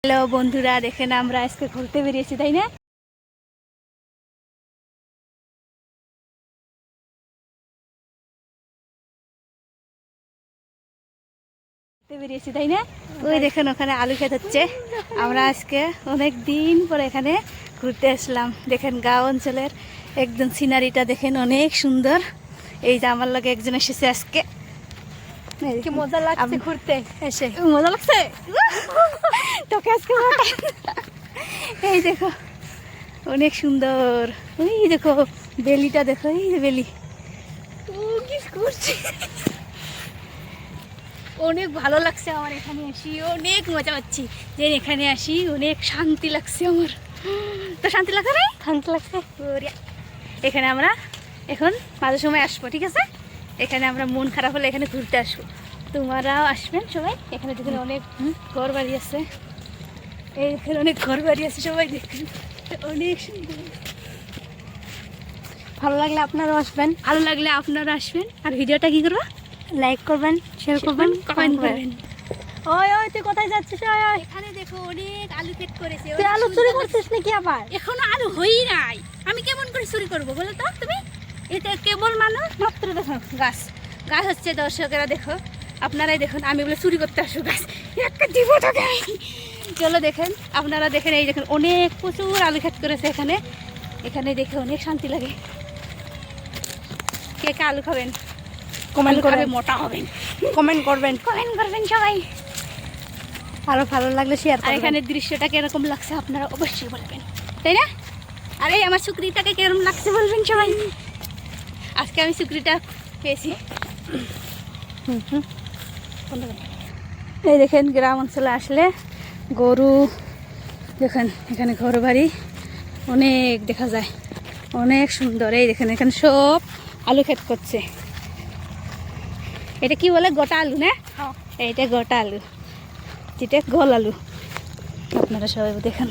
Hello বন্ধুরা, দেখেন আমরা আজকে ঘুরতে বেরিয়েছি, তাই না? বেরিয়েছি তাই না? ওই দেখেন ওখানে আলু ক্ষেত হচ্ছে। আমরা আজকে অনেক দিন পরে এখানে ঘুরতে আসলাম। দেখেন গাঁও অঞ্চলের একদম সিনারিটা দেখেন, অনেক সুন্দর। এই যে আমার লগে একজন এসেছে আজকে। কি মজা লাগছে ঘুরতে এসে মজা লাগছে তোকে আজকে এই দেখো অনেক সুন্দর। ওই দেখো বেলিটা দেখো, এই যে বেলি করছে। অনেক ভালো লাগছে আমার এখানে আসি, অনেক মজা পাচ্ছি যে এখানে আসি, অনেক শান্তি লাগছে আমার। তো শান্তি লাগছে না? শান্তি লাগছে। এখানে আমরা এখন মাঝে সময় আসবো, ঠিক আছে? এখানে আমরা মন খারাপ হলে এখানে ঘুরতে আসবো, তোমরাও আসবেন সবাই। এখানে দেখেন অনেক ঘর বাড়ি আছে, এই এখানে অনেক ঘর বাড়ি আছে, সবাই দেখেন অনেক সুন্দর। ভালো লাগলে আপনারাও আসবেন। ভালো লাগলে আপনারা আসবেন, আর ভিডিওটা কি করবা? লাইক করবেন, শেয়ার করবেন, কমেন্ট করবেন। ওই ওই তুই কোথায় যাচ্ছিস? ওই ওই এখানে দেখো অনেক আলু ক্ষেত করেছে। তুই আলু চুরি করছিস নাকি আবার? এখনো আলু হই নাই, আমি কেমন করে চুরি করবো বলো তো তুমি? এটা কেবল মানুষ মাত্র দেখো গাছ গাছ হচ্ছে, দর্শকেরা দেখো, আপনারাই দেখুন। আমি বলে চুরি করতে আসবো গাছ, একটা দিব তোকে। চলো দেখেন, আপনারা দেখেন, এই দেখেন অনেক প্রচুর আলু ক্ষেত করেছে এখানে। এখানে দেখে অনেক শান্তি লাগে। কে কে আলু খাবেন? কমেন্ট করে মোটা হবেন। কমেন্ট করবেন, কমেন্ট করবেন সবাই। আরো ভালো লাগলে শেয়ার আর করবেন। এখানে দৃশ্যটা কিরকম লাগছে আপনারা অবশ্যই বলবেন, তাই না? আরে আমার শুকরিটাকে কিরকম লাগছে বলবেন সবাই। আজকে আমি শুকরিটা পেয়েছি। এই দেখেন গ্রাম অঞ্চলে আসলে গরু দেখেন, এখানে ঘর বাড়ি অনেক দেখা যায়, অনেক সুন্দর। এই দেখেন এখানে সব আলু ক্ষেত করছে। এটা কি বলে? গোটা আলু না? এইটা গোটা আলু, যেটা গোল আলু। আপনারা সবাই দেখেন।